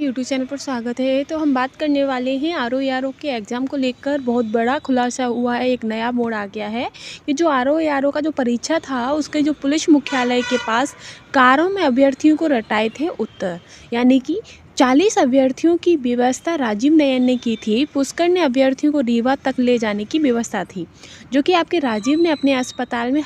YouTube channel पर स्वागत है। तो हम बात करने वाले हैं आरओ एआरओ के एग्ज़ाम को लेकर बहुत बड़ा खुलासा हुआ है, एक नया मोड़ आ गया है कि जो आरओ एआरओ का जो परीक्षा था उसके जो पुलिस मुख्यालय के पास कारों में अभ्यर्थियों को रटाए थे उत्तर, यानी कि 40 अभ्यर्थियों की व्यवस्था राजीव नयन ने की थी। पुष्कर ने अभ्यर्थियों को रीवा तक ले जाने की व्यवस्था थी, जो कि आपके राजीव ने अपने अस्पताल में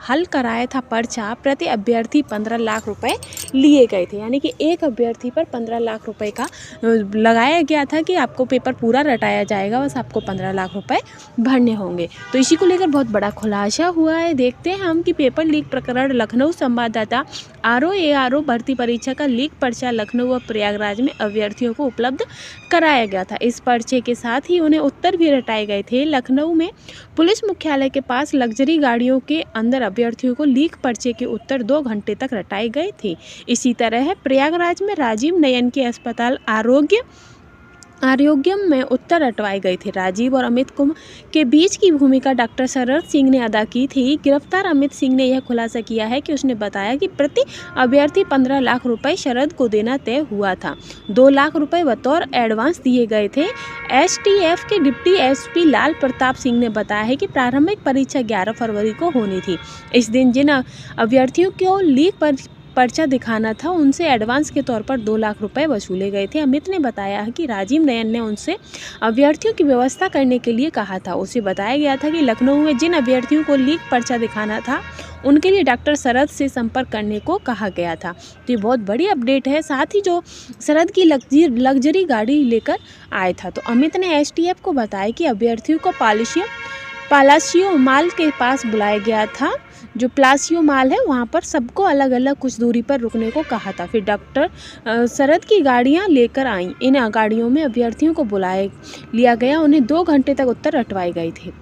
हल कराया था पर्चा। प्रति अभ्यर्थी 15 लाख रुपए लिए गए थे, यानी कि एक अभ्यर्थी पर 15 लाख रुपए का लगाया गया था कि आपको पेपर पूरा रटाया जाएगा, बस आपको 15 लाख रुपए भरने होंगे। तो इसी को लेकर बहुत बड़ा खुलासा हुआ है। देखते हैं हम कि पेपर लीक प्रकरण। लखनऊ संवाददाता, आरओ एआरओ भर्ती परीक्षा का लीक पर्चा लखनऊ व प्रयागराज में अभ्यर्थियों को उपलब्ध कराया गया था। इस पर्चे के साथ ही उन्हें उत्तर भी रटाए गए थे। लखनऊ में पुलिस मुख्यालय के पास लग्जरी गाड़ियों के अंदर अभ्यर्थियों को लीक पर्चे के उत्तर 2 घंटे तक रटाए गए थे। इसी तरह प्रयागराज में राजीव नयन के अस्पताल आरोग्यम में उत्तर रटवाए गए थे। राजीव और अमित कुमार के बीच की भूमिका डॉक्टर शरद सिंह ने अदा की थी। गिरफ्तार अमित सिंह ने यह खुलासा किया है कि उसने बताया कि प्रति अभ्यर्थी 15 लाख रुपए शरद को देना तय हुआ था। 2 लाख रुपए बतौर एडवांस दिए गए थे। एसटीएफ के डिप्टी एसपी लाल प्रताप सिंह ने बताया है कि प्रारंभिक परीक्षा 11 फरवरी को होनी थी। इस दिन जिन अभ्यर्थियों को लीक पर्चा दिखाना था उनसे एडवांस के तौर पर 2 लाख रुपए वसूले गए थे। अमित ने बताया कि राजीव नयन ने उनसे अभ्यर्थियों की व्यवस्था करने के लिए कहा था। उसे बताया गया था कि लखनऊ में जिन अभ्यर्थियों को लीक पर्चा दिखाना था उनके लिए डॉक्टर शरद से संपर्क करने को कहा गया था। तो ये बहुत बड़ी अपडेट है। साथ ही जो शरद की लग्जरी गाड़ी लेकर आया था, तो अमित ने एसटीएफ को बताया कि अभ्यर्थियों को पालासियो माल के पास बुलाया गया था। जो प्लासियो माल है वहाँ पर सबको अलग अलग कुछ दूरी पर रुकने को कहा था। फिर डॉक्टर शरद की गाड़ियाँ लेकर आईं। इन गाड़ियों में अभ्यर्थियों को लिया गया। उन्हें 2 घंटे तक उत्तर रटवाए गए थे।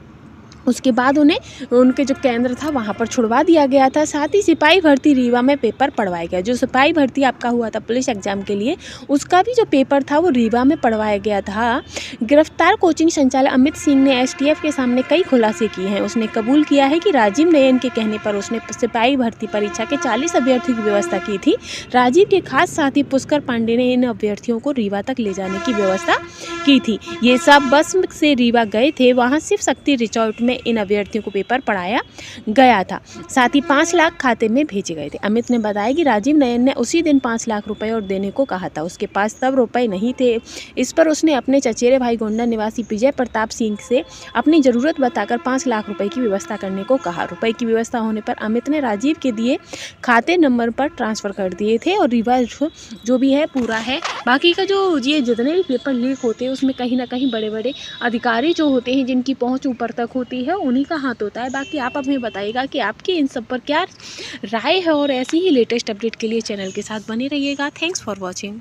उसके बाद उन्हें उनके जो केंद्र था वहाँ पर छुड़वा दिया गया था। साथ ही सिपाही भर्ती रीवा में पेपर पढ़वाया गया। जो सिपाही भर्ती आपका हुआ था पुलिस एग्जाम के लिए, उसका भी जो पेपर था वो रीवा में पढ़वाया गया था। गिरफ्तार कोचिंग संचालक अमित सिंह ने एसटीएफ के सामने कई खुलासे किए हैं। उसने कबूल किया है कि राजीव नयन के कहने पर उसने सिपाही भर्ती परीक्षा के 40 अभ्यर्थियों की व्यवस्था की थी। राजीव के खास साथी पुष्कर पांडे ने इन अभ्यर्थियों को रीवा तक ले जाने की व्यवस्था की थी। ये सब बस से रीवा गए थे। वहाँ शिव शक्ति रिसोर्ट में इन अभ्यर्थियों को पेपर पढ़ाया गया था। साथ ही 5 लाख खाते में भेजे गए थे। अमित ने बताया कि राजीव नयन ने उसी दिन 5 लाख रुपए और देने को कहा था। उसके पास तब रुपए नहीं थे। इस पर उसने अपने चचेरे भाई गोंडा निवासी विजय प्रताप सिंह से अपनी ज़रूरत बताकर 5 लाख रुपए की व्यवस्था करने को कहा। रुपए की व्यवस्था होने पर अमित ने राजीव के दिए खाते नंबर पर ट्रांसफ़र कर दिए थे और रिवाज जो भी है पूरा है। बाकी का जो ये जितने भी पेपर लीक होते हैं उसमें कहीं ना कहीं बड़े बड़े अधिकारी जो होते हैं जिनकी पहुंच ऊपर तक होती है उन्हीं का हाथ होता है। बाकी आप हमें बताइएगा कि आपकी इन सब पर क्या राय है, और ऐसी ही लेटेस्ट अपडेट के लिए चैनल के साथ बने रहिएगा। Thanks for watching.